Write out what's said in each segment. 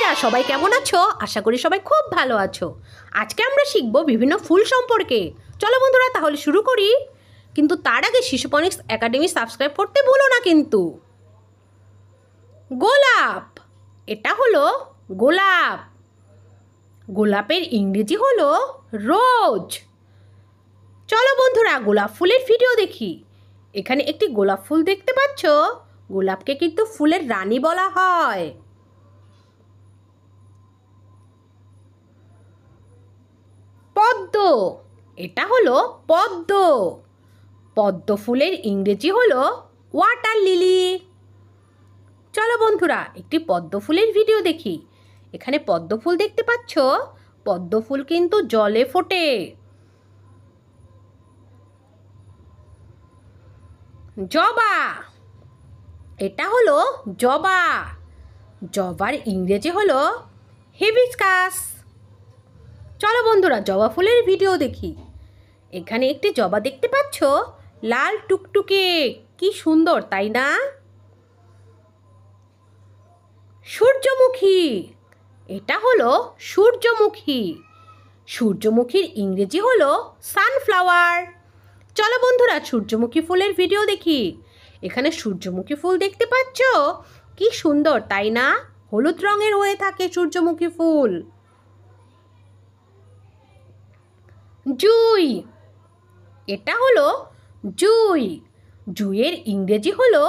বন্ধুরা সবাই কেমন আছো? আশা করি সবাই খুব ভালো আছো। আজকে আমরা শিখব বিভিন্ন ফুল সম্পর্কে। চলো বন্ধুরা তাহলে শুরু করি। কিন্তু তার আগে শিশুপনিক্স একাডেমি সাবস্ক্রাইব করতে ভুলো না কিন্তু। গোলাপ, এটা হলো গোলাপ। গোলাপের ইংরেজি হলো রোজ। চলো বন্ধুরা গোলাপ ফুলের ভিডিও দেখি। এখানে একটি গোলাপ ফুল দেখতে পাচ্ছ। গোলাপকে কিন্তু ফুলের রানী বলা হয়। পদ্ম, এটা হলো পদ্ম। পদ্ম ফুলের ইংরেজি হলো ওয়াটার লিলি। চলো বন্ধুরা একটি পদ্ম ফুলের ভিডিও দেখি। এখানে পদ্ম ফুল দেখতে পাচ্ছ। পদ্ম ফুল কিন্তু জলে ফোটে। জবা, এটা হলো জবা। জবার ইংরেজি হলো হিবিস্কাস। চলো বন্ধুরা জবা ফুলের ভিডিও দেখি। এখানে একটি জবা দেখতে পাচ্ছ, লাল টুকটুকে, কি সুন্দর তাই না? সূর্যমুখী, এটা হলো সূর্যমুখী। সূর্যমুখীর ইংরেজি হলো সানফ্লাওয়ার। চলো বন্ধুরা সূর্যমুখী ফুলের ভিডিও দেখি। এখানে সূর্যমুখী ফুল দেখতে পাচ্ছ, কি সুন্দর তাই না? হলুদ রঙের হয়ে থাকে সূর্যমুখী ফুল। জুঁই, এটা হলো জুঁই। জুঁইয়ের ইংরেজি হলো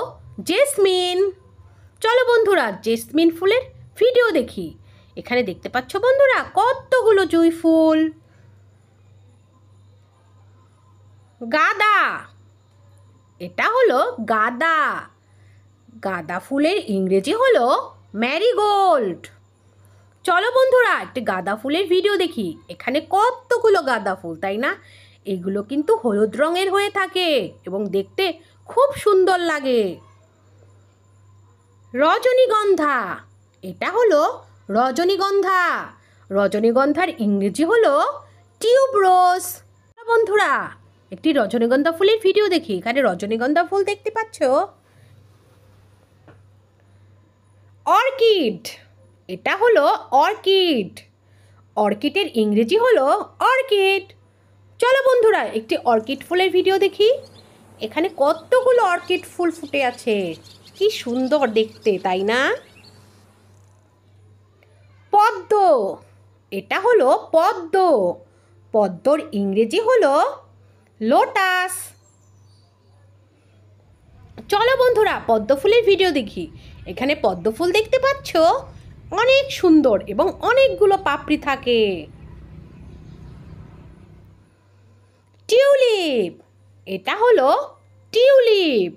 জেসমিন। চলো বন্ধুরা জেসমিন ফুলের ভিডিও দেখি। এখানে দেখতে পাচ্ছ বন্ধুরা কতগুলো জুঁই ফুল। গাঁদা, এটা হলো গাঁদা। গাঁদা ফুলের ইংরেজি হলো ম্যারিগোল্ড। চলো বন্ধুরা একটি গাঁদা ফুলের ভিডিও দেখি। এখানে কতগুলো গাঁদা ফুল তাই না? এগুলো কিন্তু হলুদ রঙের হয়ে থাকে এবং দেখতে খুব সুন্দর লাগে। রজনীগন্ধা, এটা হলো রজনীগন্ধা। রজনীগন্ধার ইংরেজি হলো টিউবরোজ। বন্ধুরা একটি রজনীগন্ধা ফুলের ভিডিও দেখি। এখানে রজনীগন্ধা ফুল দেখতে পাচ্ছ। অর্কিড, এটা হলো অর্কিড। অর্কিডের ইংরেজি হলো অর্কিড। চলো বন্ধুরা একটি অর্কিড ফুলের ভিডিও দেখি। এখানে কতগুলো অর্কিড ফুল ফুটে আছে, কি সুন্দর দেখতে তাই না? পদ্ম, এটা হলো পদ্ম। পদ্মর ইংরেজি হলো লোটাস। চলো বন্ধুরা পদ্ম ফুলের ভিডিও দেখি। এখানে পদ্ম ফুল দেখতে পাচ্ছ, অনেক সুন্দর এবং অনেকগুলো পাপড়ি থাকে। টিউলিপ, এটা হলো টিউলিপ।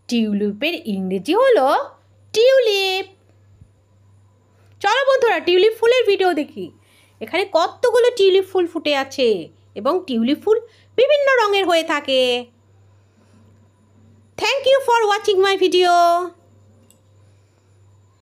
টিউলিপের ইংরেজি হলো টিউলিপ। চলো বন্ধুরা টিউলিপ ফুলের ভিডিও দেখি। এখানে কতগুলো টিউলিপ ফুল ফুটে আছে এবং টিউলিপ ফুল বিভিন্ন রঙের হয়ে থাকে। Thank you for watching my video.